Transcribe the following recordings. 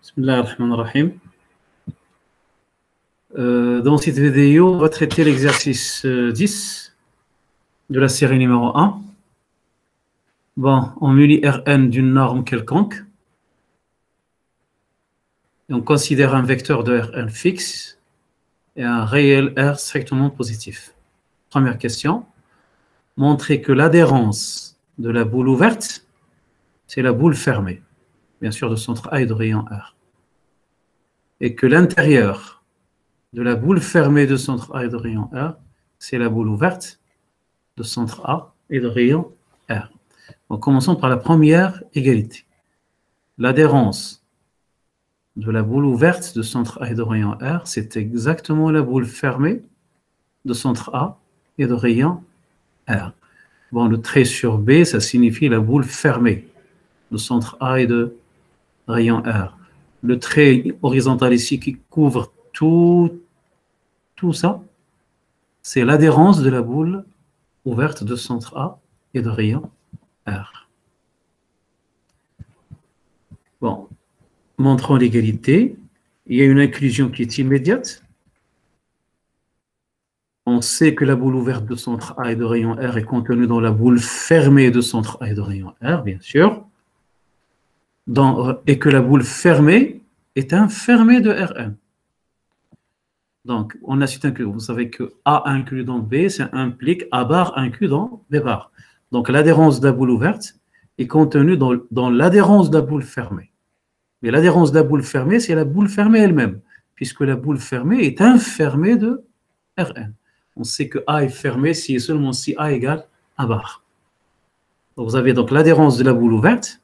Bismillah ar-Rahman ar-Rahim. Dans cette vidéo, on va traiter l'exercice 10 de la série numéro 1. Bon, on munie Rn d'une norme quelconque. Et on considère un vecteur de Rn fixe et un réel R strictement positif. Première question. Montrer que l'adhérence de la boule ouverte, c'est la boule fermée, bien sûr de centre A et de rayon R. Et que l'intérieur de la boule fermée de centre A et de rayon R, c'est la boule ouverte de centre A et de rayon R. Donc, commençons par la première égalité. L'adhérence de la boule ouverte de centre A et de rayon R, c'est exactement la boule fermée de centre A et de rayon R. Bon, le trait sur B, ça signifie la boule fermée de centre A et de rayon R. Le trait horizontal ici qui couvre tout ça, c'est l'adhérence de la boule ouverte de centre A et de rayon R. Bon, montrons l'égalité. Il y a une inclusion qui est immédiate. On sait que la boule ouverte de centre A et de rayon R est contenue dans la boule fermée de centre A et de rayon R, bien sûr. Et que la boule fermée est un fermé de Rn. Donc, on a cité que vous savez que A inclus dans B, ça implique A bar inclus dans B bar. Donc, l'adhérence de la boule ouverte est contenue dans l'adhérence de la boule fermée. Mais l'adhérence de la boule fermée, c'est la boule fermée elle-même, puisque la boule fermée est un fermé de Rn. On sait que A est fermé si et seulement si A égale A bar. Donc, vous avez donc l'adhérence de la boule ouverte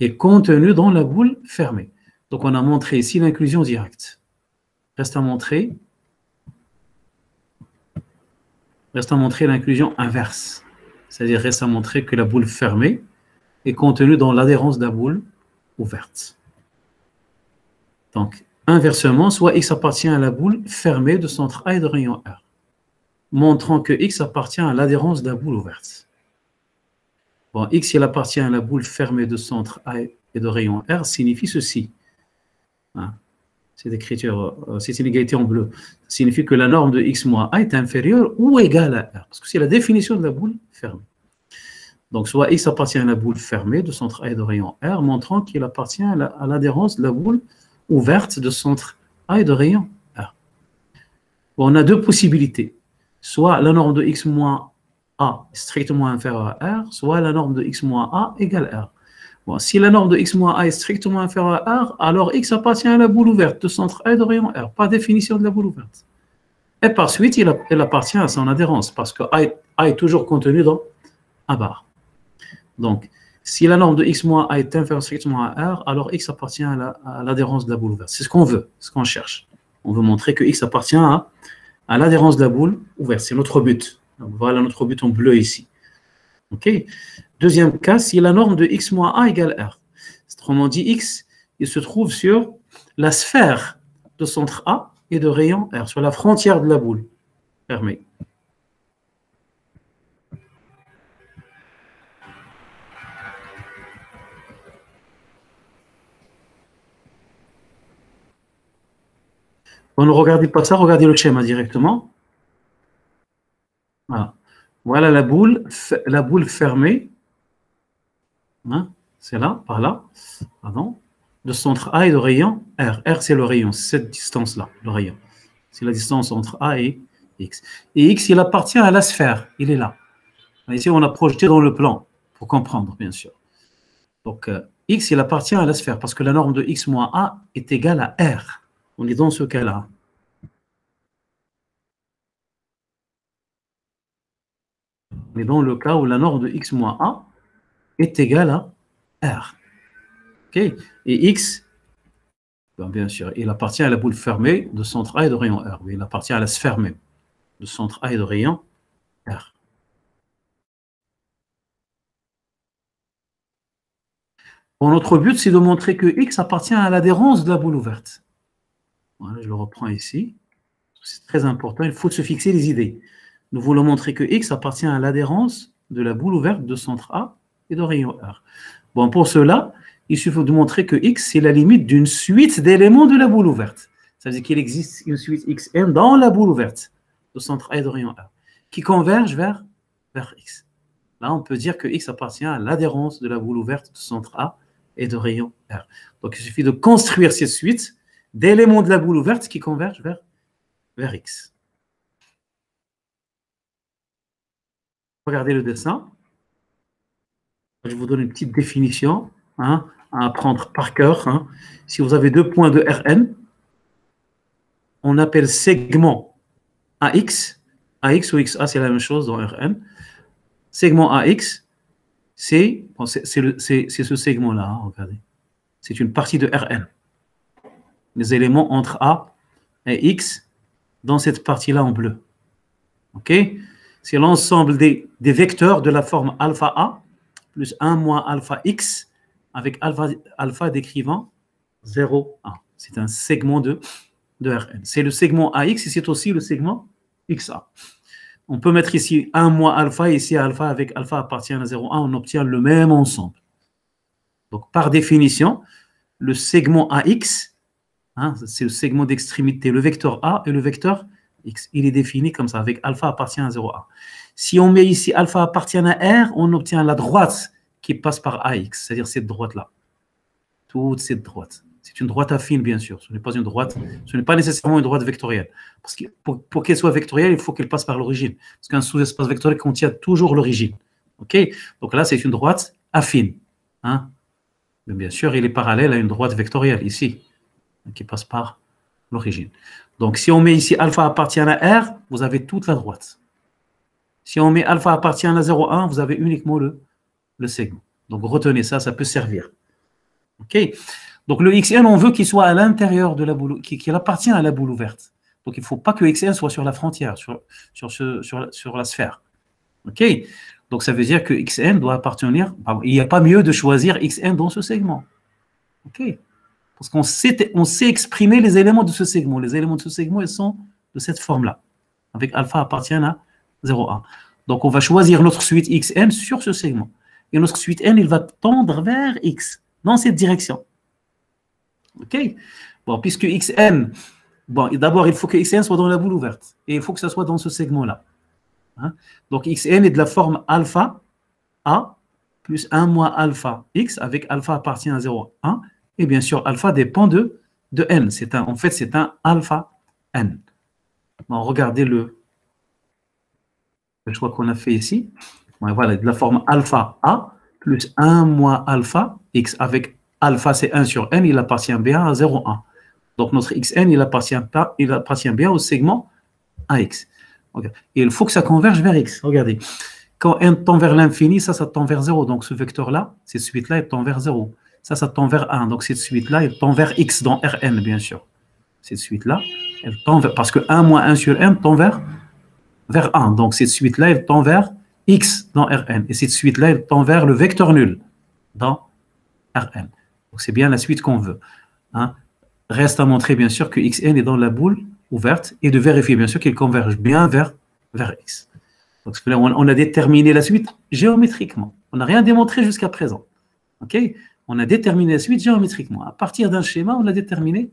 est contenue dans la boule fermée. Donc, on a montré ici l'inclusion directe. Reste à montrer l'inclusion inverse. C'est-à-dire, reste à montrer que la boule fermée est contenue dans l'adhérence de la boule ouverte. Donc, inversement, soit X appartient à la boule fermée de centre A et de rayon R, montrant que X appartient à l'adhérence de la boule ouverte. Bon, X, il appartient à la boule fermée de centre A et de rayon R, signifie ceci. Hein? Cette écriture, c'est une égalité en bleu. Ça signifie que la norme de X moins A est inférieure ou égale à R, parce que c'est la définition de la boule fermée. Donc, soit X appartient à la boule fermée de centre A et de rayon R, montrant qu'il appartient à l'adhérence de la boule ouverte de centre A et de rayon R. Bon, on a deux possibilités. Soit la norme de X moins A est strictement inférieure à R, soit la norme de X moins A égale R. Bon, si la norme de X moins A est strictement inférieure à R, alors X appartient à la boule ouverte de centre A et de rayon R, par définition de la boule ouverte. Et par suite, elle appartient à son adhérence, parce que A est toujours contenu dans A bar. Donc, si la norme de X moins A est inférieure strictement à R, alors X appartient à l'adhérence de la boule ouverte. C'est ce qu'on veut, ce qu'on cherche. On veut montrer que X appartient à l'adhérence de la boule ouverte. C'est notre but. Donc, voilà notre but en bleu ici. OK. Deuxième cas, si la norme de X moins A égale R. Autrement dit, X, il se trouve sur la sphère de centre A et de rayon R, sur la frontière de la boule fermée. Bon, ne regardez pas ça, regardez le schéma directement. Voilà. Voilà la boule fermée. Hein, c'est là, par là, pardon, de centre A et de rayon R. R, c'est le rayon, c'est cette distance-là, le rayon. C'est la distance entre A et X. Et X, il appartient à la sphère, il est là. Ici, on a projeté dans le plan, pour comprendre, bien sûr. Donc, X, il appartient à la sphère, parce que la norme de X moins A est égale à R. On est dans ce cas-là. On est dans le cas où la norme de X moins A est égale à R. Okay. Et X, bien sûr, il appartient à la boule fermée de centre A et de rayon R. Il appartient à la sphère même de centre A et de rayon R. Bon, notre but, c'est de montrer que X appartient à l'adhérence de la boule ouverte. Voilà, je le reprends ici. C'est très important, il faut se fixer les idées. Nous voulons montrer que X appartient à l'adhérence de la boule ouverte de centre A et de rayon R. Bon, pour cela, il suffit de montrer que x, c'est la limite d'une suite d'éléments de la boule ouverte. Ça veut dire qu'il existe une suite xn dans la boule ouverte, au centre A et de rayon R, qui converge vers x. Là, on peut dire que x appartient à l'adhérence de la boule ouverte du centre A et de rayon R. Donc, il suffit de construire cette suite d'éléments de la boule ouverte qui convergent vers x. Regardez le dessin. Je vous donne une petite définition à apprendre par cœur. Si vous avez deux points de Rn, on appelle segment AX. AX ou XA, c'est la même chose dans Rn. Segment AX, c'est ce segment-là. Regardez. C'est une partie de Rn. Les éléments entre A et X dans cette partie-là en bleu. OK? C'est l'ensemble des vecteurs de la forme alpha A plus 1 moins alpha X avec alpha décrivant 0, 1. C'est un segment de Rn. C'est le segment AX et c'est aussi le segment XA. On peut mettre ici 1 moins alpha et ici alpha avec alpha appartient à 0, 1. On obtient le même ensemble. Donc, par définition, le segment AX, c'est le segment d'extrémité, le vecteur A et le vecteur X. Il est défini comme ça, avec alpha appartient à 0, 1. Si on met ici alpha appartient à R, on obtient la droite qui passe par AX, c'est-à-dire cette droite-là. Toute cette droite. C'est une droite affine, bien sûr. Ce n'est pas une droite, ce n'est pas nécessairement une droite vectorielle. Parce que pour qu'elle soit vectorielle, il faut qu'elle passe par l'origine. Parce qu'un sous-espace vectoriel contient toujours l'origine. OK? Donc là, c'est une droite affine. Mais bien sûr, il est parallèle à une droite vectorielle, ici, qui passe par l'origine. Donc, si on met ici alpha appartient à R, vous avez toute la droite. Si on met alpha appartient à 0, 1, vous avez uniquement le segment. Donc, retenez ça, ça peut servir. OK? Donc, le xn, on veut qu'il soit à l'intérieur de la boule, qu'il appartient à la boule ouverte. Donc, il ne faut pas que xn soit sur la frontière, sur la sphère. OK? Donc, ça veut dire que xn doit appartenir. Il n'y a pas mieux de choisir xn dans ce segment. OK? Parce qu'on sait exprimer les éléments de ce segment. Les éléments de ce segment, ils sont de cette forme-là. Avec alpha appartient à 0, 1. Donc, on va choisir notre suite xn sur ce segment. Et notre suite n, il va tendre vers x, dans cette direction. OK? Bon, puisque xn, d'abord, il faut que xn soit dans la boule ouverte. Et il faut que ça soit dans ce segment-là. Donc, xn est de la forme alpha a plus 1 moins alpha x, avec alpha appartient à 0, 1. Et bien sûr, alpha dépend de n. En fait, c'est un alpha n. Bon, regardez le choix qu'on a fait ici. Voilà, de la forme alpha a plus 1 moins alpha x, avec alpha c'est 1 sur n, il appartient bien à 0, 1. Donc notre xn, il appartient bien au segment ax. Okay. Et il faut que ça converge vers x. Regardez, quand n tend vers l'infini, ça tend vers 0. Donc ce vecteur-là, cette suite-là, elle tend vers 0. Ça tend vers 1. Donc cette suite-là, elle tend vers x dans Rn, bien sûr. Cette suite-là, elle tend vers... Parce que 1 moins 1 sur n tend vers 1. Donc cette suite-là, elle tend vers x dans Rn. Et cette suite-là, elle tend vers le vecteur nul dans Rn. Donc c'est bien la suite qu'on veut. Reste à montrer, bien sûr, que xn est dans la boule ouverte et de vérifier, bien sûr, qu'il converge bien vers x. Donc on a déterminé la suite géométriquement. On n'a rien démontré jusqu'à présent. OK? On a déterminé la suite géométriquement. À partir d'un schéma, on a déterminé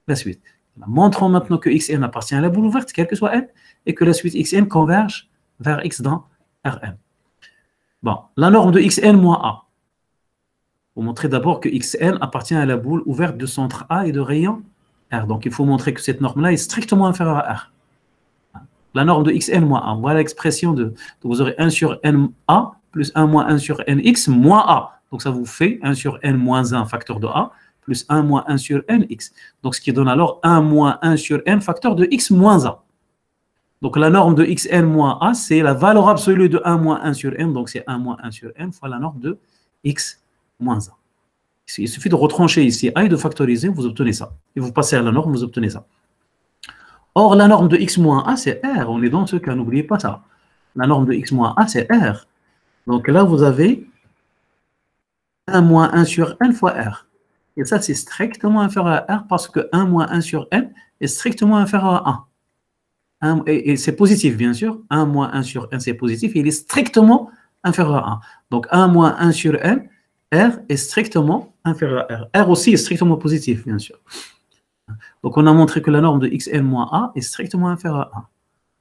la suite. Montrons maintenant que xn appartient à la boule ouverte, quel que soit n, et que la suite xn converge vers x dans Rn. Bon, la norme de xn moins a. Vous montrez d'abord que xn appartient à la boule ouverte de centre A et de rayon R. Donc, il faut montrer que cette norme-là est strictement inférieure à R. La norme de xn moins a. Voilà l'expression de... Donc, vous aurez 1 sur n a plus 1 moins 1 sur nx moins a. Donc, ça vous fait 1 sur n moins 1 facteur de a plus 1 moins 1 sur nx. Donc, ce qui donne alors 1 moins 1 sur n facteur de x moins a. Donc, la norme de xn moins a, c'est la valeur absolue de 1 moins 1 sur n. Donc, c'est 1 moins 1 sur n fois la norme de x moins 1. Il suffit de retrancher ici a et de factoriser, vous obtenez ça. Et vous passez à la norme, vous obtenez ça. Or, la norme de x moins a, c'est r. On est dans ce cas, n'oubliez pas ça. La norme de x moins a, c'est r. Donc là, vous avez 1 moins 1 sur n fois r. Et ça, c'est strictement inférieur à r parce que 1 moins 1 sur n est strictement inférieur à 1. Et c'est positif, bien sûr. 1 moins 1 sur n, c'est positif. Et il est strictement inférieur à 1. Donc, 1 moins 1 sur n, R est strictement inférieur à R. R aussi est strictement positif, bien sûr. Donc, on a montré que la norme de xn moins A est strictement inférieure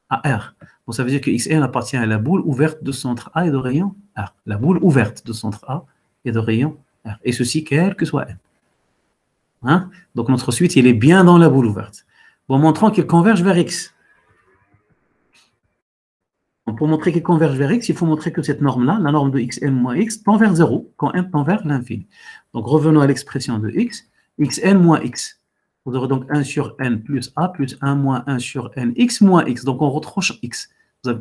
à R. Donc, ça veut dire que xn appartient à la boule ouverte de centre A et de rayon R. La boule ouverte de centre A et de rayon R. Et ceci, quel que soit n. Hein? Donc, notre suite, il est bien dans la boule ouverte. Bon, montrant qu'il converge vers X. Donc, pour montrer qu'il converge vers X, il faut montrer que cette norme-là, la norme de xn moins X, tend vers 0 quand n tend vers l'infini. Donc, revenons à l'expression de X. Xn moins X. Vous aurez donc 1 sur n plus A plus 1 moins 1 sur n, x moins x. Donc, on retranche x.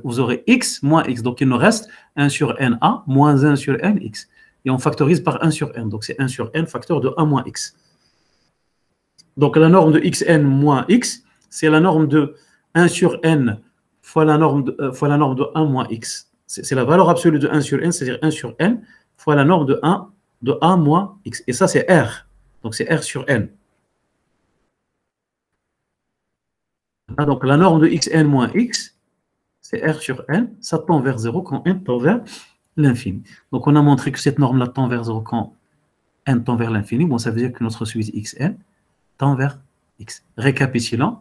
Vous aurez x moins x. Donc, il nous reste 1 sur n A moins 1 sur n x. Et on factorise par 1 sur n. Donc, c'est 1 sur n facteur de 1 moins x. Donc, la norme de xn moins x, c'est la norme de 1 sur n fois la norme de 1 moins x. C'est la valeur absolue de 1 sur n, c'est-à-dire 1 sur n fois la norme de 1 moins x. Et ça, c'est r. Donc, c'est r sur n. Donc, la norme de xn moins x, c'est r sur n, ça tend vers 0 quand n tend vers l'infini. Donc, on a montré que cette norme-là tend vers 0 quand n tend vers l'infini. Bon, ça veut dire que notre suite xn tend vers x. Récapitulons,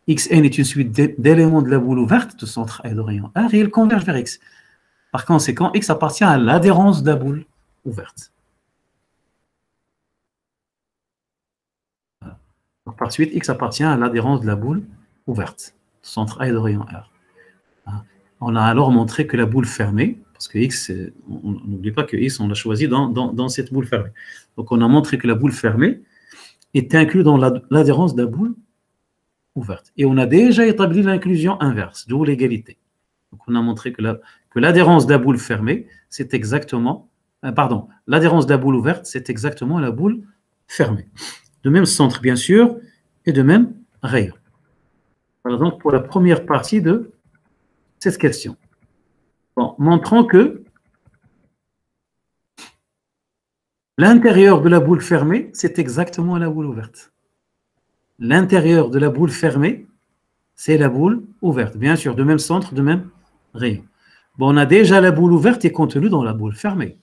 xn est une suite d'éléments de la boule ouverte de centre A et de rayon R et il converge vers x. Par conséquent, x appartient à l'adhérence de la boule ouverte. Donc, par suite, x appartient à l'adhérence de la boule ouverte, centre A et de rayon R. On a alors montré que la boule fermée, parce que x, on n'oublie pas que x, on l'a choisi dans cette boule fermée. Donc, on a montré que la boule fermée est inclue dans l'adhérence de la boule ouverte. Et on a déjà établi l'inclusion inverse, d'où l'égalité. Donc, on a montré que l'adhérence de la boule fermée, c'est exactement, l'adhérence de la boule ouverte, c'est exactement la boule fermée. De même centre, bien sûr, et de même rayon. Voilà donc pour la première partie de cette question. Bon, montrant que l'intérieur de la boule fermée, c'est exactement la boule ouverte. L'intérieur de la boule fermée, c'est la boule ouverte. Bien sûr, de même centre, de même rayon. Bon, on a déjà la boule ouverte est contenue dans la boule fermée.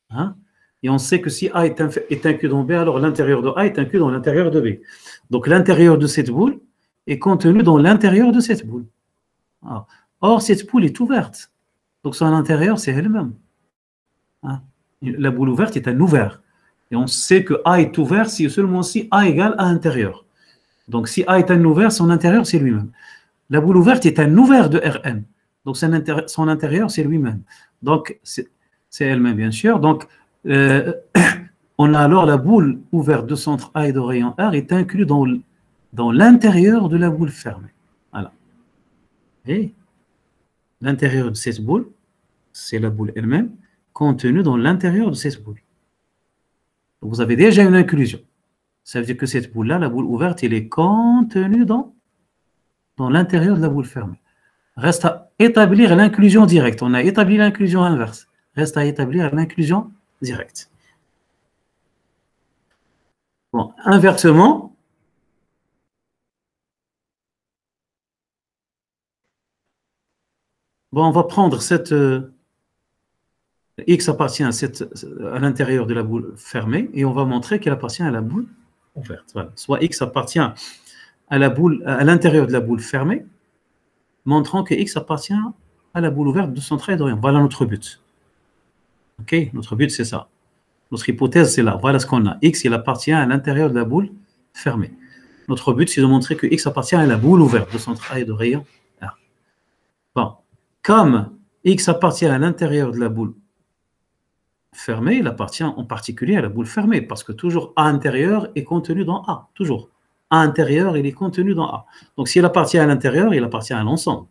Hein? Et on sait que si A est inclus dans B, alors l'intérieur de A est inclus dans l'intérieur de B. Donc l'intérieur de cette boule est contenu dans l'intérieur de cette boule. Or, cette boule est ouverte. Donc son intérieur, c'est elle-même. Hein? La boule ouverte est un ouvert. Et on sait que A est ouvert si seulement si A égale A intérieur. Donc si A est un ouvert, son intérieur, c'est lui-même. La boule ouverte est un ouvert de Rn. Donc son intérieur, c'est lui-même. Donc c'est elle-même, bien sûr. Donc on a alors la boule ouverte de centre A et de rayon R est inclue dans l'intérieur de la boule fermée. Voilà. Et l'intérieur de cette boule, c'est la boule elle-même, contenue dans l'intérieur de cette boule. Donc, vous avez déjà une inclusion. Ça veut dire que cette boule-là, la boule ouverte, elle est contenue dans l'intérieur de la boule fermée. Reste à établir l'inclusion directe. On a établi l'inclusion inverse. Reste à établir l'inclusion directe. Bon, inversement, bon, on va prendre cette X appartient à l'intérieur de la boule fermée et on va montrer qu'elle appartient à la boule ouverte. Voilà. Soit X appartient à l'intérieur de la boule fermée, montrant que X appartient à la boule ouverte de centre A et de rayon. Voilà notre but. Ok, notre but c'est ça. Notre hypothèse c'est là. Voilà ce qu'on a. X il appartient à l'intérieur de la boule fermée. Notre but c'est de montrer que X appartient à la boule ouverte de centre A et de rayon R. Bon, comme X appartient à l'intérieur de la boule fermée, il appartient en particulier à la boule fermée, parce que toujours A intérieur est contenu dans A, toujours. A intérieur, il est contenu dans A. Donc s'il appartient à l'intérieur, il appartient à l'ensemble.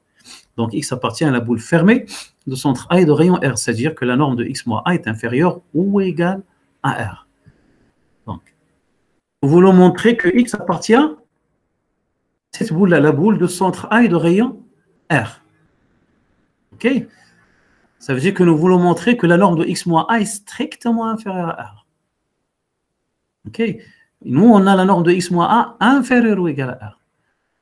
Donc X appartient à la boule fermée de centre A et de rayon R, c'est-à-dire que la norme de X moins A est inférieure ou égale à R. Donc, nous voulons montrer que X appartient à cette boule-là, la boule de centre A et de rayon R. OK? Ça veut dire que nous voulons montrer que la norme de X moins A est strictement inférieure à R. OK? Nous, on a la norme de X moins A inférieure ou égale à R.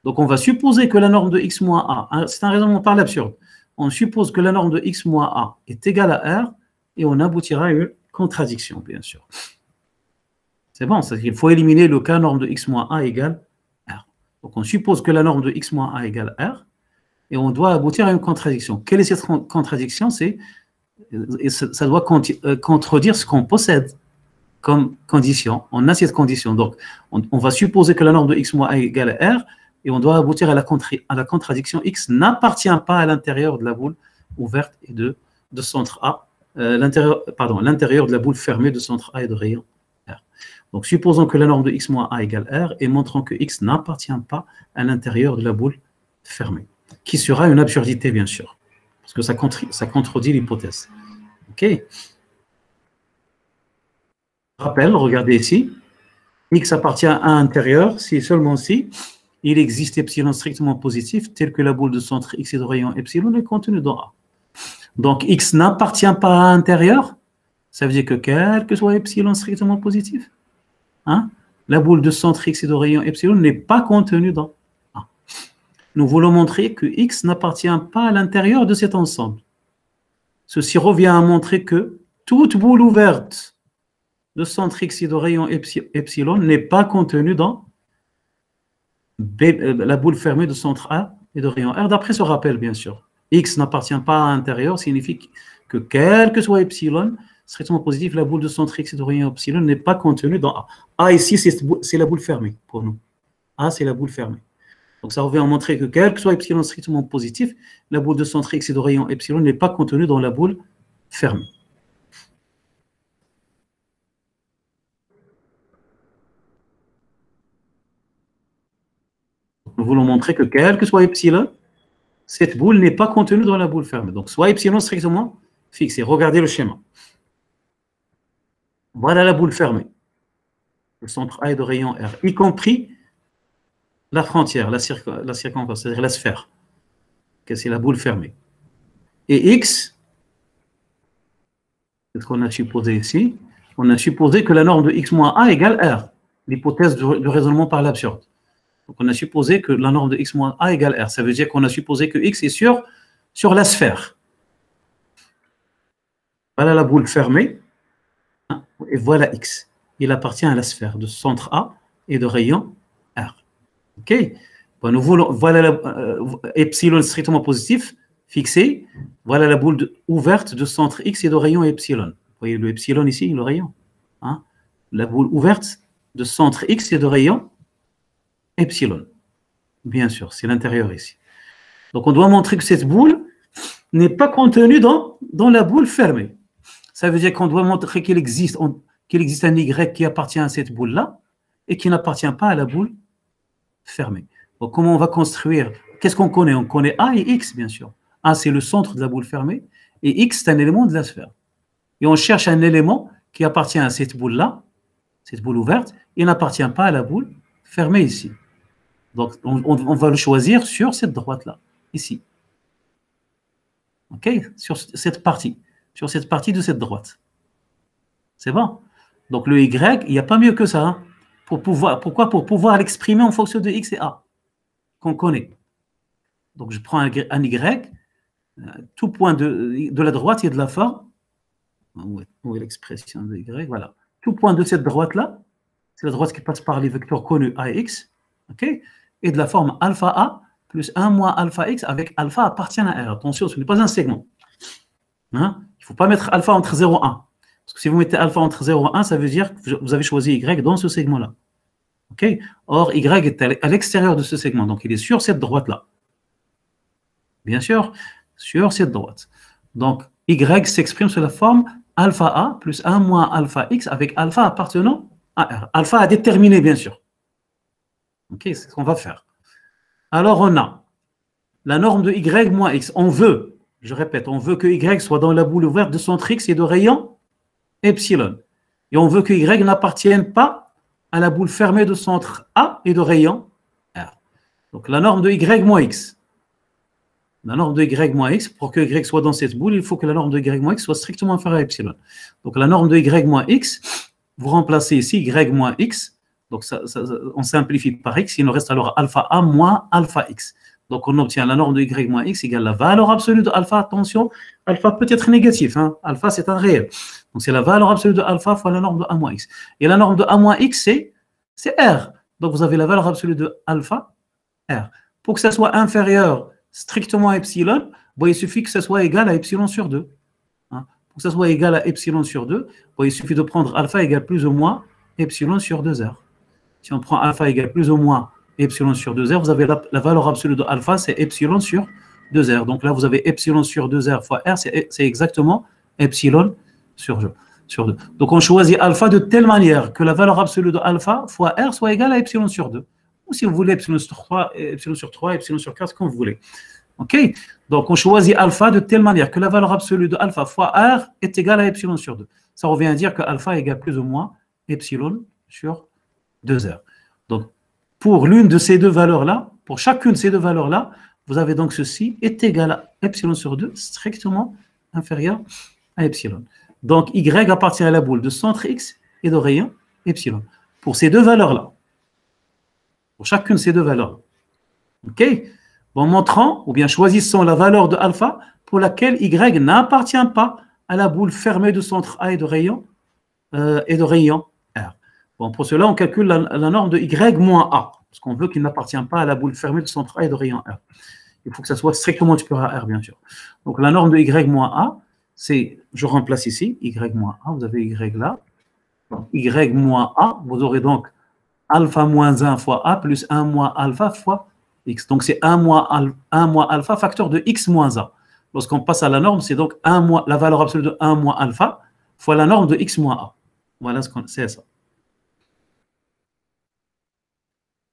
Donc, on va supposer que la norme de X moins A, c'est un raisonnement par l'absurde, on suppose que la norme de X moins A est égale à R et on aboutira à une contradiction, bien sûr. C'est bon, il faut éliminer le cas norme de x moins a égale r. Donc on suppose que la norme de x moins a égale r, et on doit aboutir à une contradiction. Quelle est cette contradiction? Ça doit contredire ce qu'on possède comme condition. On a cette condition. Donc, on va supposer que la norme de x moins a égale à r, et on doit aboutir à la contradiction x n'appartient pas à l'intérieur de la boule ouverte et de centre A, l'intérieur de la boule fermée de centre A et de rayon R. Donc, supposons que la norme de x moins a égale r, et montrons que x n'appartient pas à l'intérieur de la boule fermée, qui sera une absurdité, bien sûr, parce que ça contredit l'hypothèse. OK? Rappel, regardez ici, x appartient à un intérieur si et seulement si il existe epsilon strictement positif, tel que la boule de centre x et de rayon epsilon est contenue dans A. Donc, x n'appartient pas à un intérieur, ça veut dire que quel que soit epsilon strictement positif, hein, la boule de centre x et de rayon epsilon n'est pas contenue dans A. Nous voulons montrer que x n'appartient pas à l'intérieur de cet ensemble. Ceci revient à montrer que toute boule ouverte de centre x et de rayon epsilon n'est pas contenue dans la boule fermée de centre A et de rayon R, d'après ce rappel, bien sûr. X n'appartient pas à l'intérieur signifie que quel que soit epsilon, strictement positif, la boule de centre x et de rayon epsilon n'est pas contenue dans A. A ici, c'est la boule fermée pour nous. A, c'est la boule fermée. Donc ça revient à montrer que quel que soit epsilon strictement positif, la boule de centre x et de rayon epsilon n'est pas contenue dans la boule fermée. Nous voulons montrer que quel que soit epsilon, cette boule n'est pas contenue dans la boule fermée. Donc, soit epsilon strictement fixé. Regardez le schéma. Voilà la boule fermée. Le centre A est de rayon R, y compris la frontière, la circonférence, c'est-à-dire la sphère. C'est la boule fermée. Et X, c'est ce qu'on a supposé ici. On a supposé que la norme de X moins A égale R. L'hypothèse de raisonnement par l'absurde. Donc, on a supposé que la norme de x moins a égale r. Ça veut dire qu'on a supposé que x est sur la sphère. Voilà la boule fermée. Et voilà x. Il appartient à la sphère de centre A et de rayon R. OK? Bon, nous voulons, voilà epsilon strictement positif, fixé. Voilà la boule ouverte de centre x et de rayon epsilon. Vous voyez le epsilon ici, le rayon. Hein? La boule ouverte de centre x et de rayon epsilon. Bien sûr, c'est l'intérieur ici. Donc, on doit montrer que cette boule n'est pas contenue dans la boule fermée. Ça veut dire qu'on doit montrer qu'il existe un Y qui appartient à cette boule-là et qui n'appartient pas à la boule fermée. Donc, comment on va construire? Qu'est-ce qu'on connaît? On connaît A et X, bien sûr. A, c'est le centre de la boule fermée et X, c'est un élément de la sphère. Et on cherche un élément qui appartient à cette boule-là, cette boule ouverte, et n'appartient pas à la boule fermée ici. Donc, on va le choisir sur cette droite-là, ici. OK? Sur cette partie de cette droite. C'est bon? Donc, le Y, il n'y a pas mieux que ça. Hein, pourquoi? Pour pouvoir l'exprimer en fonction de X et A, qu'on connaît. Donc, je prends un Y, tout point de la droite, il y a de la forme. Où est l'expression de Y? Voilà. Tout point de cette droite-là, c'est la droite qui passe par les vecteurs connus A et X. OK? Et de la forme alpha A plus 1 moins alpha X avec alpha appartient à R. Attention, ce n'est pas un segment. Hein? Il ne faut pas mettre alpha entre 0 et 1. Parce que si vous mettez alpha entre 0 et 1, ça veut dire que vous avez choisi Y dans ce segment-là. OK? Or, Y est à l'extérieur de ce segment. Donc, il est sur cette droite-là. Bien sûr, sur cette droite. Donc, Y s'exprime sous la forme alpha A plus 1 moins alpha X avec alpha appartenant à R. Alpha à déterminer, bien sûr. OK, c'est ce qu'on va faire. Alors, on a la norme de Y moins X. On veut, je répète, on veut que Y soit dans la boule ouverte de centre X et de rayon epsilon. Et on veut que Y n'appartienne pas à la boule fermée de centre A et de rayon R. Donc, la norme de Y moins X. La norme de Y moins X, pour que Y soit dans cette boule, il faut que la norme de Y moins X soit strictement inférieure à epsilon. Donc, la norme de Y moins X, vous remplacez ici Y moins X. Donc, on simplifie par X, il nous reste alors alpha A moins alpha X. Donc, on obtient la norme de y moins x égale la valeur absolue de alpha. Attention, alpha peut être négatif. Hein. Alpha, c'est un réel. Donc, c'est la valeur absolue de alpha fois la norme de a moins x. Et la norme de a moins x, c'est R. Donc, vous avez la valeur absolue de alpha, R. Pour que ça soit inférieur strictement à epsilon, bon, il suffit que ça soit égal à epsilon sur 2. Hein. Pour que ça soit égal à epsilon sur 2, bon, il suffit de prendre alpha égale plus ou moins epsilon sur 2R. Si on prend alpha égale plus ou moins epsilon sur 2R, vous avez la valeur absolue de alpha, c'est epsilon sur 2R. Donc là, vous avez epsilon sur 2R fois R, c'est exactement epsilon sur 2. Donc on choisit alpha de telle manière que la valeur absolue de alpha fois R soit égale à epsilon sur 2. Ou si vous voulez epsilon sur 3, epsilon sur 4, comme vous voulez. OK? Donc on choisit alpha de telle manière que la valeur absolue de alpha fois R est égale à epsilon sur 2. Ça revient à dire que alpha égale plus ou moins epsilon sur 2R. Donc pour l'une de ces deux valeurs-là, pour chacune de ces deux valeurs-là, vous avez donc ceci est égal à epsilon sur 2, strictement inférieur à epsilon. Donc, Y appartient à la boule de centre X et de rayon epsilon. Pour ces deux valeurs-là. Pour chacune de ces deux valeurs-là. OK? En montrant, ou bien choisissant la valeur de alpha pour laquelle Y n'appartient pas à la boule fermée de centre A et de rayon R. Bon, pour cela, on calcule la norme de Y moins A. Parce qu'on veut qu'il n'appartient pas à la boule fermée de centre A et de rayon R. Il faut que ça soit strictement supérieur à R, bien sûr. Donc, la norme de Y moins A, c'est, je remplace ici, Y moins A, vous avez Y là. Donc, Y moins A, vous aurez donc alpha moins 1 fois A plus 1 moins alpha fois X. Donc, c'est 1 moins alpha facteur de X moins A. Lorsqu'on passe à la norme, c'est donc la valeur absolue de 1 moins alpha fois la norme de X moins A. Voilà ce qu'on c'est ça.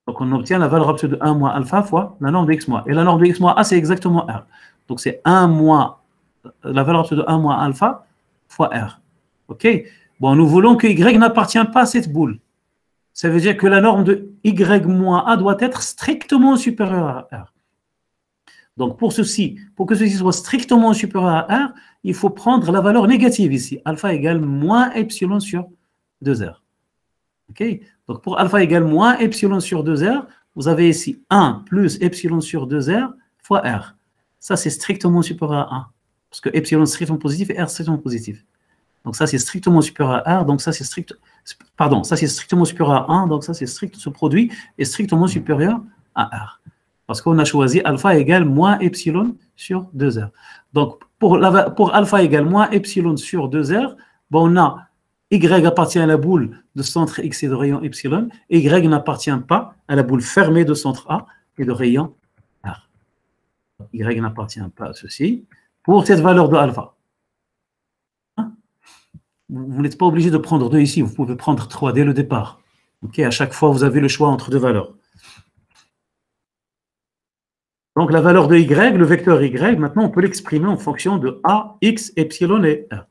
Donc, on obtient la valeur absolue de 1 moins alpha fois la norme de X moins A. Et la norme de X moins A, c'est exactement R. Donc, c'est 1 moins la valeur absolue de 1 moins alpha fois R. OK? Bon, nous voulons que Y n'appartient pas à cette boule. Ça veut dire que la norme de Y moins A doit être strictement supérieure à R. Donc, pour que ceci soit strictement supérieur à R, il faut prendre la valeur négative ici. Alpha égale moins epsilon sur 2R. OK? Donc, pour alpha égale moins epsilon sur 2R, vous avez ici 1 plus epsilon sur 2R fois R. Ça, c'est strictement supérieur à 1. Parce que epsilon est strictement positif et R strictement positif. Donc ça, c'est strictement supérieur à R. Donc ça, c'est strictement supérieur à 1. Donc ça, c'est strict. Ce produit est strictement supérieur à R. Parce qu'on a choisi alpha égale moins epsilon sur 2R. Donc pour alpha égale moins epsilon sur 2R, bon, on a Y appartient à la boule de centre X et de rayon epsilon. Et Y n'appartient pas à la boule fermée de centre A et de rayon R. Y n'appartient pas à ceci. Pour cette valeur de alpha. Vous n'êtes pas obligé de prendre 2 ici, vous pouvez prendre 3 dès le départ. Okay, à chaque fois, vous avez le choix entre deux valeurs. Donc, la valeur de Y, le vecteur Y, maintenant, on peut l'exprimer en fonction de A, X, epsilon et R.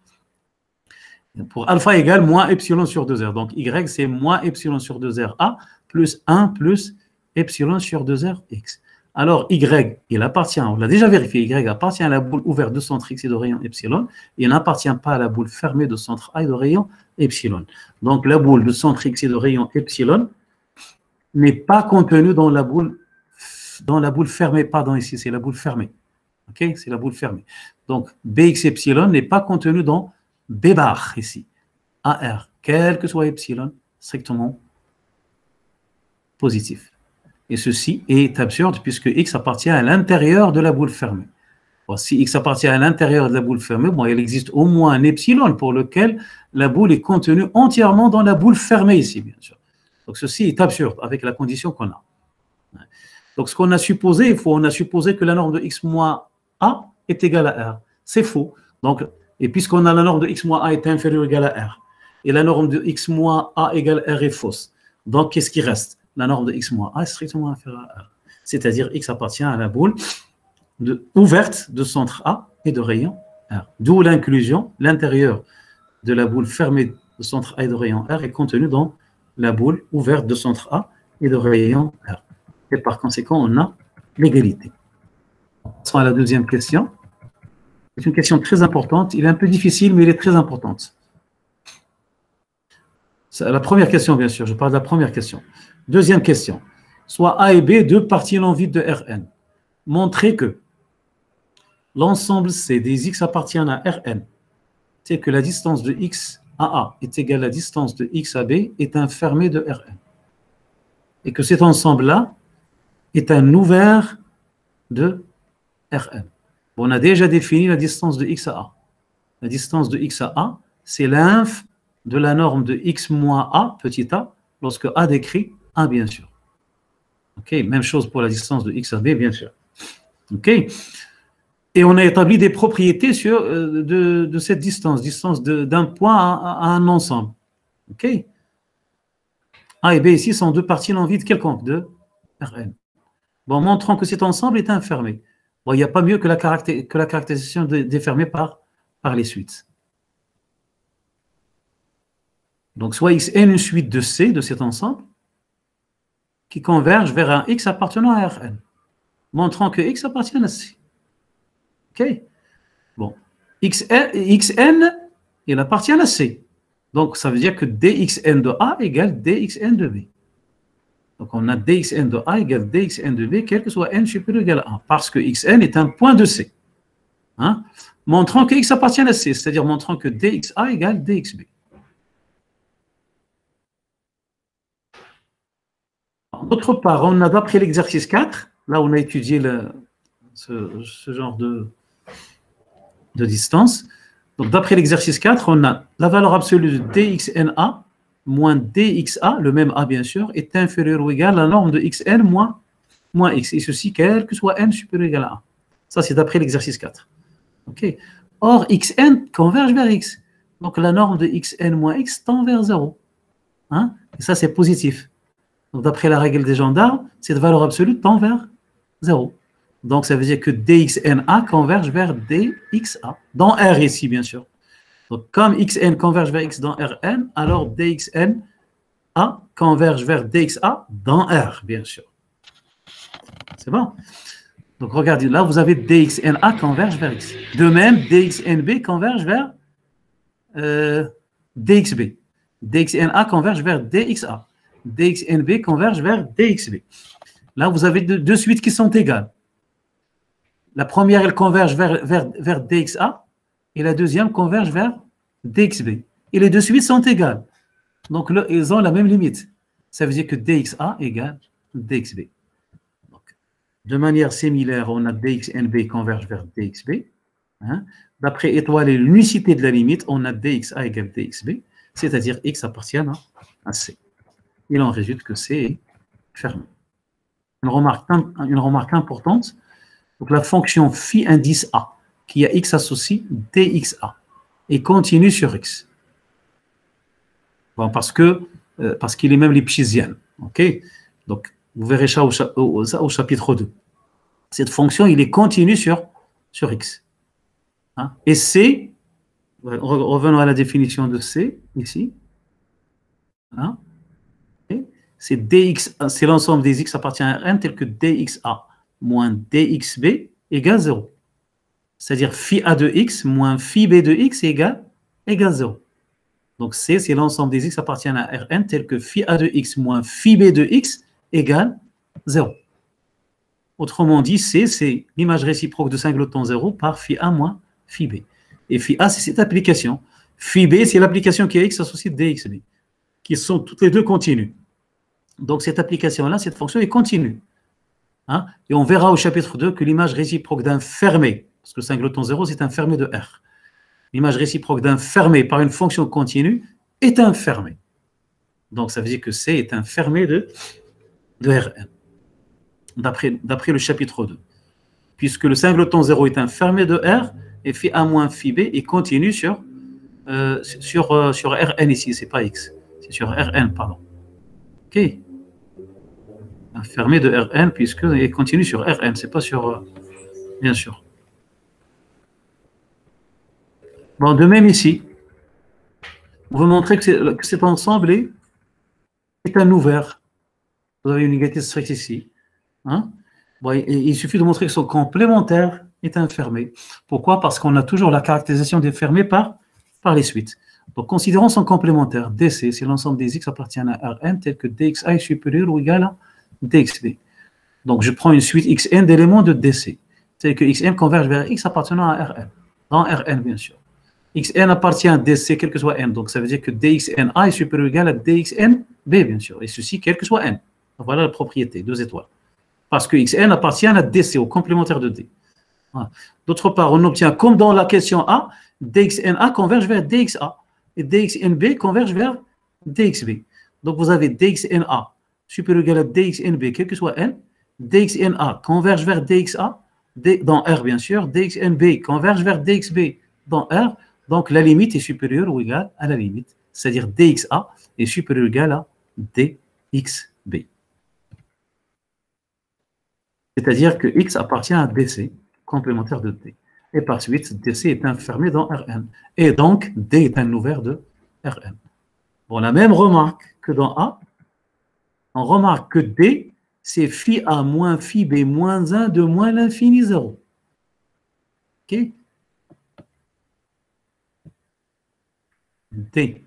Pour alpha égale moins epsilon sur 2R. Donc, Y, c'est moins epsilon sur 2R A plus 1 plus epsilon sur 2R X. Alors, Y, il appartient, on l'a déjà vérifié, Y appartient à la boule ouverte de centre X et de rayon epsilon. Il n'appartient pas à la boule fermée de centre A et de rayon epsilon. Donc, la boule de centre X et de rayon epsilon n'est pas contenue dans la boule fermée. Pardon, ici, c'est la boule fermée. OK? C'est la boule fermée. Donc, Bx epsilon n'est pas contenu dans B bar, ici. AR, quel que soit epsilon, strictement positif. Et ceci est absurde puisque X appartient à l'intérieur de la boule fermée. Bon, si X appartient à l'intérieur de la boule fermée, bon, il existe au moins un epsilon pour lequel la boule est contenue entièrement dans la boule fermée ici, bien sûr. Donc ceci est absurde avec la condition qu'on a. Donc ce qu'on a supposé, on a supposé que la norme de X moins A est égale à R. C'est faux. Donc, et puisqu'on a la norme de X moins A est inférieure ou égale à R, et la norme de X moins A égale R est fausse. Donc qu'est-ce qui reste? La norme de X moins A est strictement inférieure à R. C'est-à-dire X appartient à la boule ouverte de centre A et de rayon R. D'où l'inclusion, l'intérieur de la boule fermée de centre A et de rayon R est contenu dans la boule ouverte de centre A et de rayon R. Et par conséquent, on a l'égalité. Passons à la deuxième question. C'est une question très importante. Il est un peu difficile, mais il est très importante. C'est la première question, bien sûr. Je parle de la première question. Deuxième question. Soit A et B, deux parties non vides de Rn. montrer que l'ensemble C des X appartiennent à Rn, c'est que la distance de X à A est égale à la distance de X à B est un fermé de Rn. Et que cet ensemble-là est un ouvert de Rn. On a déjà défini la distance de X à A. La distance de X à A, c'est l'inf de la norme de X moins A, petit a, lorsque A décrit A, bien sûr. OK, même chose pour la distance de X à B, bien sûr. OK. Et on a établi des propriétés de cette distance d'un point à un ensemble. OK. A et B ici sont deux parties non vides quelconques de Rn. Bon, montrant que cet ensemble est infermé. Bon, il n'y a pas mieux que la caractérisation défermée par les suites. Donc, soit Xn une suite de C de cet ensemble qui converge vers un X appartenant à Rn, montrant que X appartient à C. OK. Bon. Xn, il appartient à C. Donc, ça veut dire que dxn de A égale dxn de B. Donc, on a dxn de A égale dxn de B, quel que soit n supérieur ou égal à 1, parce que xn est un point de C. Hein? Montrant que x appartient à C, c'est-à-dire montrant que dxa égale dxb. D'autre part, on a d'après l'exercice 4, là on a étudié ce genre de distance. Donc, d'après l'exercice 4, on a la valeur absolue de dxna moins dxa, le même a bien sûr, est inférieur ou égal à la norme de xn moins x. Et ceci, quel que soit n supérieur ou égal à 1. Ça, c'est d'après l'exercice 4. Okay. Or, xn converge vers x. Donc, la norme de xn moins x tend vers 0. Hein? Et ça, c'est positif. Donc, d'après la règle des gendarmes, cette valeur absolue tend vers 0. Donc, ça veut dire que dxna converge vers dxa, dans R ici, bien sûr. Donc, comme xn converge vers x dans Rn, alors dxna converge vers dxa dans R, bien sûr. C'est bon? Donc, regardez, là, vous avez dxna converge vers x. De même, dxnb converge vers dxb. dxna converge vers dxa. dxnb converge vers dxb. Là, vous avez deux suites qui sont égales. La première, elle converge vers dxa et la deuxième converge vers dxb. Et les deux suites sont égales. Donc, là, ils ont la même limite. Ça veut dire que dxa égale dxb. Donc, de manière similaire, on a dxnb converge vers dxb. Hein? D'après étoile et l'unicité de la limite, on a dxa égale dxb, c'est-à-dire x appartient à c. Il en résulte que c est fermé. Une remarque importante. Donc, la fonction phi indice A, qui a x associé dxa, et continue sur x. Bon, parce qu'il est même lipschitzienne. Okay? Donc, vous verrez ça au chapitre 2. Cette fonction, il est continu sur x. Hein? Et C, revenons à la définition de C, ici. Hein? C'est l'ensemble des x appartient à Rn tel que dxa moins dxb égale 0. C'est-à-dire phi a de x moins phi b de x égale 0. Donc C, c'est l'ensemble des x appartiennent à Rn tel que phi a de x moins phi b de x égale 0. Autrement dit, C, c'est l'image réciproque de singleton 0 par phi a moins phi b. Et phi a, c'est cette application. Phi b, c'est l'application qui a x associée dxb, qui sont toutes les deux continues. Donc cette application-là, cette fonction est continue. Hein? Et on verra au chapitre 2 que l'image réciproque d'un fermé, parce que le singleton 0, c'est un fermé de R. L'image réciproque d'un fermé par une fonction continue est un fermé. Donc ça veut dire que C est un fermé de Rn, d'après le chapitre 2. Puisque le singleton 0 est un fermé de R, et phi A moins phi B est continu sur Rn ici, c'est pas X, c'est sur Rn, pardon. OK. Un fermé de Rn, puisqu'il continue sur Rn, c'est pas sur... bien sûr. Bon, de même ici, on veut montrer que cet ensemble est un ouvert. Vous avez une égalité stricte ici. Hein? Bon, il suffit de montrer que son complémentaire est un fermé. Pourquoi? Parce qu'on a toujours la caractérisation des fermés par les suites. Donc, considérons son complémentaire. DC, c'est l'ensemble des x appartiennent à Rn tel que dxa est supérieur ou égal à dxb. Donc, je prends une suite Xn d'éléments de DC. C'est que Xn converge vers X appartenant à Rn. Dans Rn, bien sûr. Xn appartient à DC, quel que soit n. Donc, ça veut dire que dxna est supérieur ou égal à dxnb, bien sûr. Et ceci, quel que soit n. Voilà la propriété, 2 étoiles. Parce que Xn appartient à DC, au complémentaire de D. Voilà. D'autre part, on obtient, comme dans la question A, dxna converge vers dxa. Et dxnb converge vers dxb. Donc, vous avez dxna supérieur ou égal à dxnb, quel que soit n. dxna converge vers dxa, dans R, bien sûr. dxnb converge vers dxb dans R. Donc, la limite est supérieure ou égale à la limite. C'est-à-dire dxa est supérieur ou égal à dxb. C'est-à-dire que x appartient à dc, complémentaire de d. Et par suite, dc est enfermé dans Rn. Et donc, d est un ouvert de Rn. Bon, la même remarque que dans A, on remarque que d, c'est phi a moins phi b moins 1 de moins l'infini 0. OK? D.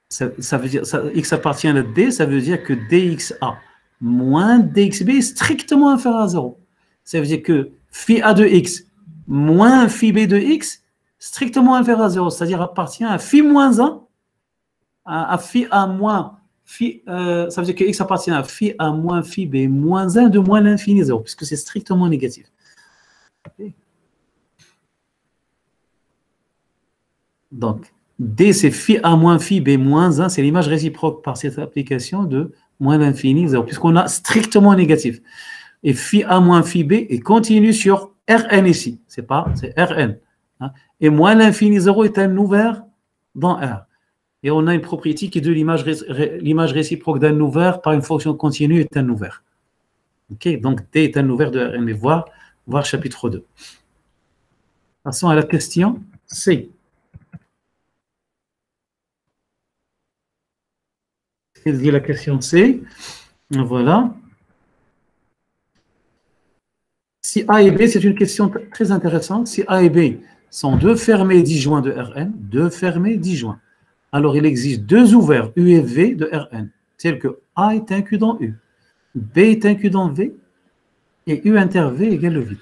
Ça veut dire, x appartient à D, ça veut dire que dxa moins dxb est strictement inférieur à 0. Ça veut dire que phi a de x moins phi b de x strictement inférieur à 0, c'est-à-dire appartient à phi moins 1, à phi a moins phi, ça veut dire que x appartient à phi a moins phi b moins 1 de moins l'infini 0, puisque c'est strictement négatif. Okay. Donc, D, c'est phi A moins phi B moins 1, c'est l'image réciproque par cette application de moins l'infini 0, puisqu'on a strictement négatif. Et phi A moins phi B est continu sur Rn ici, c'est Rn. Hein. Et moins l'infini 0 est un ouvert dans R. Et on a une propriété qui est de l'image réciproque d'un ouvert par une fonction continue est un ouvert. Okay. Donc, D est un ouvert de Rn. Et voir chapitre 2. Passons à la question C. Qu'est-ce que dit la question C? Voilà. Si A et B, c'est une question très intéressante. Si A et B sont deux fermés disjoints de Rn, deux fermés disjoints, alors il existe deux ouverts U et V de Rn, tels que A est inclus dans U, B est inclus dans V, et U inter V égale le vide.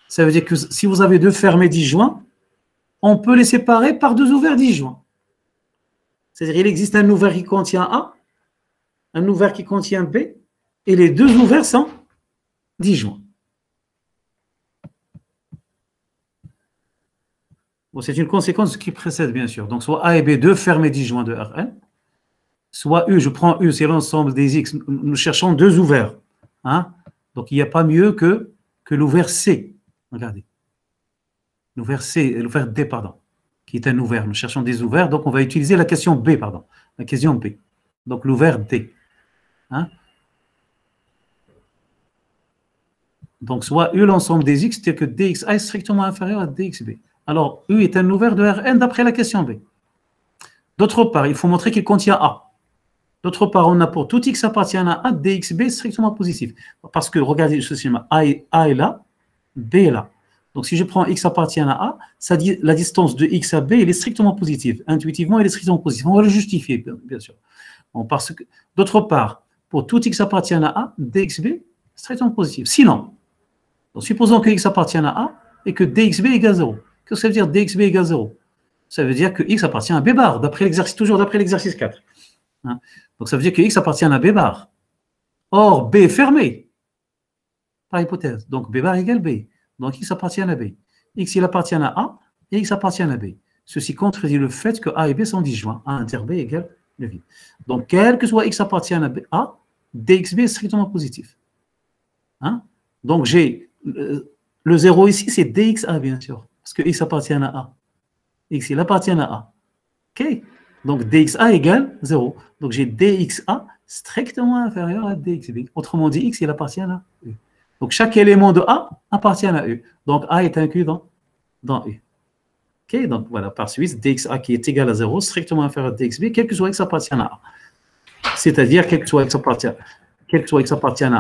Ça veut dire que si vous avez deux fermés disjoints, on peut les séparer par deux ouverts disjoints. C'est-à-dire qu'il existe un ouvert qui contient A, un ouvert qui contient B, et les deux ouverts sont disjoints. Bon, c'est une conséquence de ce qui précède, bien sûr. Donc, soit A et B, deux fermés disjoints de Rn, soit U, je prends U, c'est l'ensemble des X. Nous cherchons deux ouverts. Hein? Donc, il n'y a pas mieux que l'ouvert C. Regardez. L'ouvert C, l'ouvert D, pardon, qui est un ouvert. Nous cherchons des ouverts, donc on va utiliser la question B, pardon. La question B. Donc, l'ouvert D. Hein? Donc, soit U, l'ensemble des X, tel que DXA est strictement inférieur à DXB. Alors, U est un ouvert de Rn d'après la question B. D'autre part, il faut montrer qu'il contient A. D'autre part, on a pour tout X appartient à A, DXB est strictement positif. Parce que, regardez ce schéma, A est là, B est là. Donc, si je prends X appartient à A, ça dit la distance de X à B, elle est strictement positive. Intuitivement, elle est strictement positive. On va le justifier, bien sûr. Bon, parce que, d'autre part, pour tout X appartient à A, DXB, strictement positif. Sinon, donc, supposons que X appartient à A et que DXB égale 0. Qu'est-ce que ça veut dire DXB égale 0? Ça veut dire que X appartient à B bar, toujours d'après l'exercice 4. Hein? Donc, ça veut dire que X appartient à B bar. Or, B est fermé, par hypothèse. Donc, B bar égale B. Donc, X appartient à B. X, il appartient à A et X appartient à B. Ceci contredit le fait que A et B sont disjoints. A inter B égale le vide. Donc, quel que soit X appartient à A, DXB est strictement positif. Hein? Donc, j'ai le 0 ici, c'est DXA, bien sûr. Parce que X appartient à A. X, il appartient à A. OK? Donc, DXA égale 0. Donc, j'ai DXA strictement inférieur à DXB. Autrement dit, X, il appartient à U. Donc, chaque élément de A appartient à U. Donc, A est inclus dans U. OK? Donc, voilà, par suite, DXA qui est égal à 0, strictement inférieur à DXB, quel que soit X appartient à A. C'est-à-dire, quel que soit X appartient à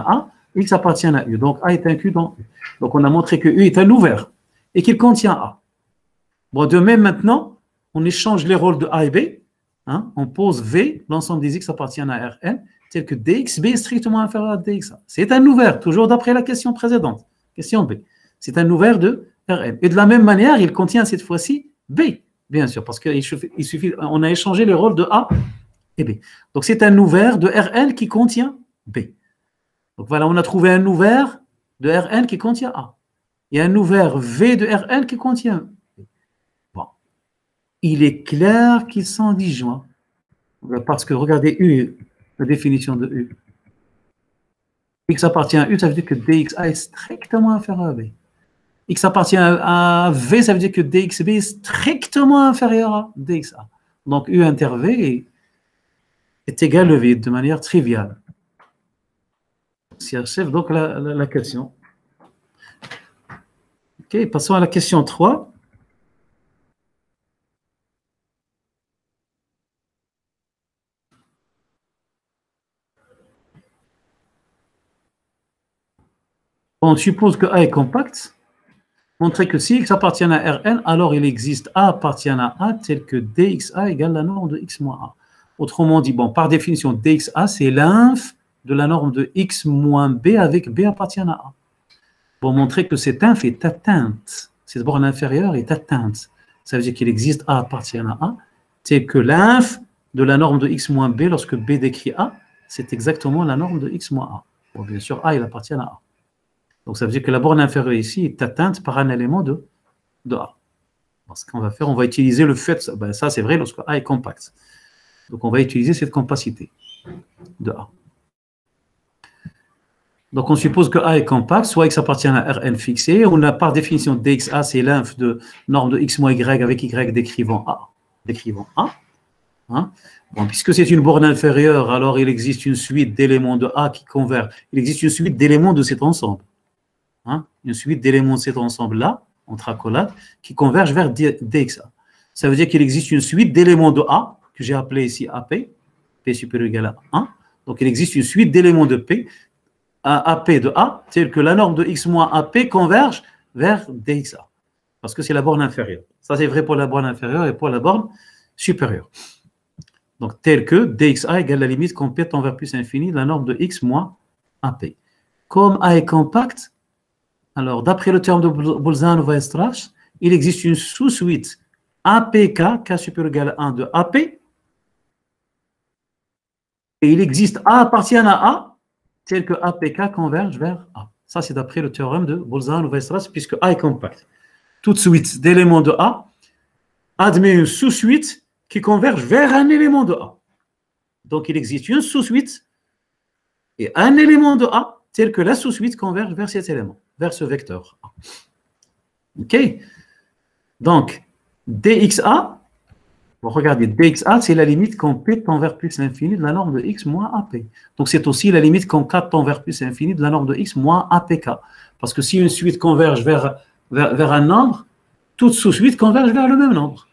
A, X appartient à U. Donc, A est inclus dans U. Donc, on a montré que U est un ouvert et qu'il contient A. Bon, de même, maintenant, on échange les rôles de A et B. Hein, on pose V, l'ensemble des X appartient à Rn, tel que dxb est strictement inférieur à dxa. C'est un ouvert, toujours d'après la question précédente, question B. C'est un ouvert de Rn. Et de la même manière, il contient cette fois-ci B, bien sûr, parce qu'il suffit, on a échangé les rôles de A et B. Donc c'est un ouvert de Rn qui contient B. Donc voilà, on a trouvé un ouvert de Rn qui contient A. Il y a un ouvert V de Rn qui contient B. Bon. Il est clair qu'ils sont disjoints. Parce que regardez U, la définition de U. X appartient à U, ça veut dire que dxa est strictement inférieur à B. X appartient à V, ça veut dire que dxb est strictement inférieur à dxa. Donc U inter V est égal au vide de manière triviale. Si achève donc la question. Ok, passons à la question 3. On suppose que A est compact. Montrer que si X appartient à Rn, alors il existe A appartient à A tel que dxa égale la norme de X moins A. Autrement dit, bon, par définition, dxa, c'est l'inf de la norme de X moins B avec B appartient à A. Pour montrer que cette inf est atteinte, cette borne inférieure est atteinte. Ça veut dire qu'il existe A appartient à A, tel que l'inf de la norme de X moins B lorsque B décrit A, c'est exactement la norme de X moins A. Bon, bien sûr, A, il appartient à A. Donc, ça veut dire que la borne inférieure ici est atteinte par un élément de A. Alors, ce qu'on va faire, on va utiliser le fait, ben ça c'est vrai lorsque A est compact. Donc, on va utiliser cette compacité de A. Donc, on suppose que A est compact, soit X appartient à Rn fixé. On a par définition dxa, c'est l'inf de norme de X moins Y avec Y décrivant A. Hein? Bon, puisque c'est une borne inférieure, alors il existe une suite d'éléments de A qui convergent. Il existe une suite d'éléments de cet ensemble. Hein? Une suite d'éléments de cet ensemble-là, entre accolades, qui convergent vers dxa. Ça veut dire qu'il existe une suite d'éléments de A, que j'ai appelé ici AP, P supérieur ou égal à 1. Donc, il existe une suite d'éléments de P, AP de A, tel que la norme de X moins AP converge vers dxa. Parce que c'est la borne inférieure. Ça, c'est vrai pour la borne inférieure et pour la borne supérieure. Donc, tel que dxa égale la limite complète envers plus infini de la norme de X moins AP. Comme A est compact, alors, d'après le terme de Bolzano-Weierstrass, il existe une sous-suite APK, K supérieur ou égal à 1 de AP, et il existe A appartient à A, tel que APK converge vers A. Ça, c'est d'après le théorème de Bolzano-Weierstrass, puisque A est compact. Toute suite d'éléments de A admet une sous-suite qui converge vers un élément de A. Donc, il existe une sous-suite et un élément de A, tel que la sous-suite converge vers cet élément, vers ce vecteur A. OK? Donc, dxa, vous regardez, dxa, c'est la limite quand P tend vers plus l'infini de la norme de X moins AP. Donc, c'est aussi la limite quand K tend vers plus l'infini de la norme de X moins APK. Parce que si une suite converge vers un nombre, toute sous-suite converge vers le même nombre.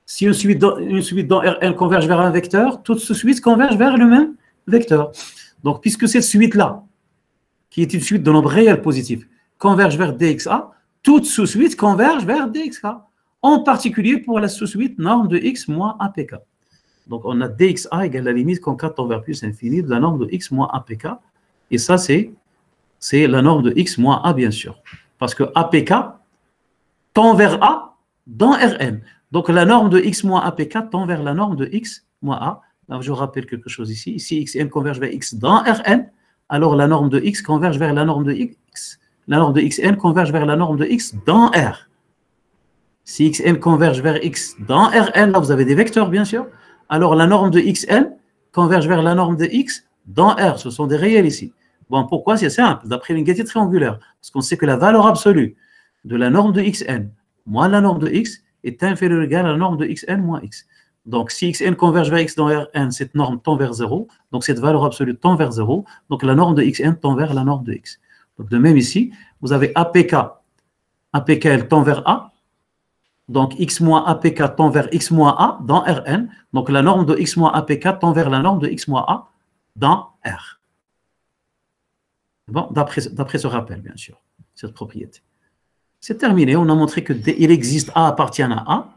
Si une suite dans Rn converge vers un vecteur, toute sous-suite converge vers le même vecteur. Donc, puisque cette suite-là, qui est une suite de nombres réels positifs, converge vers dxa, toute sous-suite converge vers dxa, en particulier pour la sous-suite norme de X moins APK. Donc, on a dxa égale la limite quand K tend vers plus infini de la norme de X moins APK, et ça, c'est la norme de X moins A, bien sûr, parce que APK tend vers A dans Rn. Donc, la norme de X moins APK tend vers la norme de X moins A. Alors, je rappelle quelque chose ici. Si Xn converge vers X dans Rn, alors la norme de X converge vers la norme de X. La norme de Xn converge vers la norme de X dans R. Si Xn converge vers X dans Rn, là vous avez des vecteurs bien sûr, alors la norme de Xn converge vers la norme de X dans R. Ce sont des réels ici. Bon, pourquoi? C'est simple, d'après l'égalité triangulaire. Parce qu'on sait que la valeur absolue de la norme de Xn moins la norme de X est inférieure ou égale à la norme de Xn moins X. Donc, si Xn converge vers X dans Rn, cette norme tend vers 0. Donc, cette valeur absolue tend vers 0. Donc, la norme de Xn tend vers la norme de X. Donc, de même ici, vous avez APK. APK, elle tend vers A. Donc, X moins APK tend vers X moins A dans Rn. Donc, la norme de X moins APK tend vers la norme de X moins A dans R. Bon, d'après ce rappel, bien sûr, cette propriété. C'est terminé. On a montré qu'il existe A appartient à A,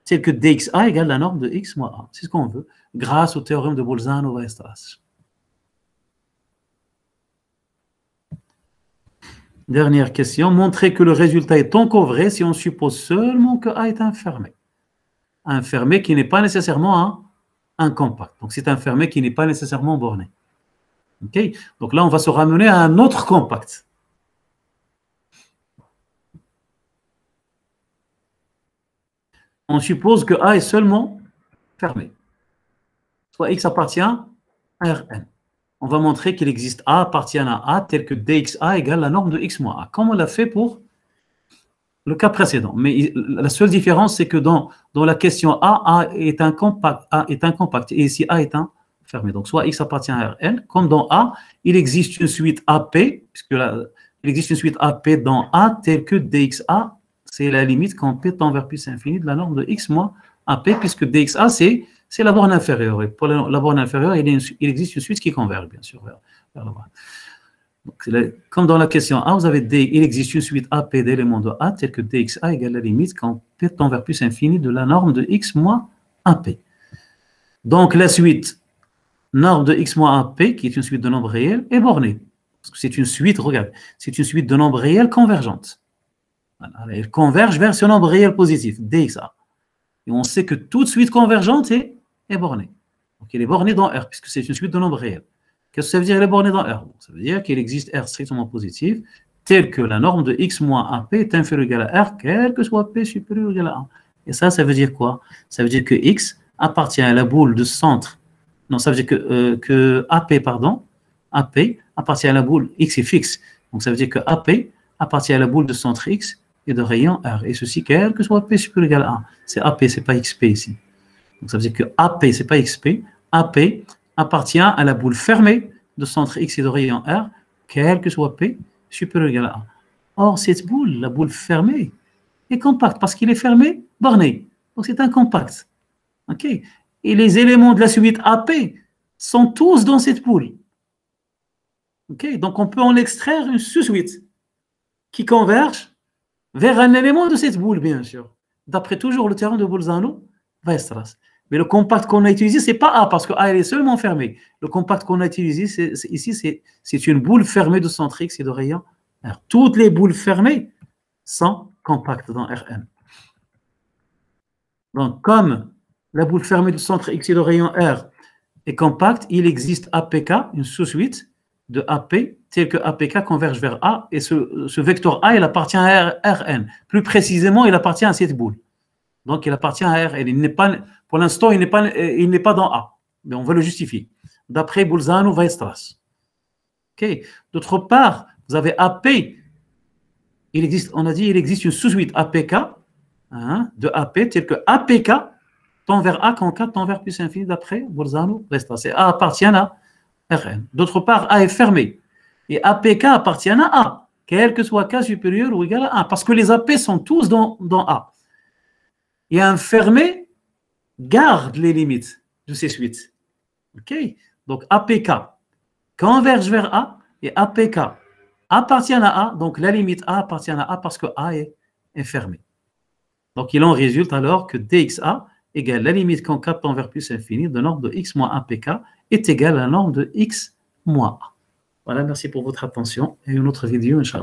tel que dxa égale la norme de X moins A. C'est ce qu'on veut, grâce au théorème de Bolzano-Weierstrass. Dernière question. Montrer que le résultat est encore vrai si on suppose seulement que A est un fermé. Un fermé qui n'est pas nécessairement un compact. Donc, c'est un fermé qui n'est pas nécessairement borné. OK? Donc là, on va se ramener à un autre compact. On suppose que A est seulement fermé. Soit X appartient à Rn. On va montrer qu'il existe A appartient à A tel que dxa égale la norme de X moins A, comme on l'a fait pour le cas précédent. Mais la seule différence, c'est que dans la question A est un compact, et ici A est un fermé. Donc, soit X appartient à Rn, comme dans A, il existe une suite AP, puisque il existe une suite AP dans A telle que dxa, c'est la limite quand P tend vers plus infini de la norme de X moins AP, puisque dxa, c'est la borne inférieure. Et pour la borne inférieure, il existe une suite qui converge, bien sûr, vers la bas. Donc, comme dans la question A, vous avez il existe une suite AP d'éléments de A telle que dxa égale la limite quand P tend vers plus infini de la norme de X moins AP. Donc, la suite norme de X moins AP, qui est une suite de nombres réels, est bornée. Parce que c'est une suite, regarde, c'est une suite de nombres réels convergentes. Voilà, elle converge vers ce nombre réel positif, dxa. Et on sait que toute suite convergente est bornée. Donc, elle est bornée dans R, puisque c'est une suite de nombres réels. Qu'est-ce que ça veut dire, elle est bornée dans R? Ça veut dire qu'il existe R strictement positif, tel que la norme de X moins AP est inférieure ou égale à R, quel que soit P supérieur ou égal à 1. Et ça veut dire quoi? Ça veut dire que X appartient à la boule de centre. Non, ça veut dire que AP appartient à la boule, X est fixe. Donc, ça veut dire que AP appartient à la boule de centre X et de rayon R. Et ceci, quel que soit P supérieur ou égal à 1. C'est AP, ce n'est pas XP ici. Donc, ça veut dire que AP, ce n'est pas XP. AP appartient à la boule fermée de centre X et de rayon R, quel que soit P supérieur ou égal à 1. Or, cette boule, la boule fermée, est compacte parce qu'il est fermé, borné. Donc, c'est un compact. OK? Et les éléments de la suite AP sont tous dans cette boule. OK? Donc, on peut en extraire une sous-suite qui converge vers un élément de cette boule, bien sûr. D'après toujours le théorème de Bolzano-Weierstrass. Mais le compact qu'on a utilisé, ce n'est pas A, parce que A, elle est seulement fermée. Le compact qu'on a utilisé ici, c'est une boule fermée de centre X et de rayon R. Toutes les boules fermées sont compactes dans Rn. Donc, comme la boule fermée de centre X et de rayon R est compacte, il existe APK, une sous-suite de AP, tel que APK converge vers A, et ce vecteur A, il appartient à Rn. Plus précisément, il appartient à cette boule. Donc, il appartient à Rn. Il n'est pas, pour l'instant, il n'est pas dans A. Mais on va le justifier. D'après Bolzano-Weierstrass. Okay. D'autre part, vous avez AP. On a dit qu'il existe une sous-suite APK de AP, tel que APK tend vers A quand K tend vers plus infini d'après Bolzano-Weierstrass. Et A appartient à Rn. D'autre part, A est fermé. Et APK appartient à A, quel que soit K supérieur ou égal à 1. Parce que les AP sont tous dans A. Et un fermé garde les limites de ces suites. OK? Donc, APK converge vers A et APK appartient à A. Donc, la limite A appartient à A parce que A est fermé. Donc, il en résulte alors que dxa égale la limite quand K tend vers plus infini de norme de X moins APK est égale à la norme de X moins A. Voilà, merci pour votre attention et une autre vidéo, Inch'Allah.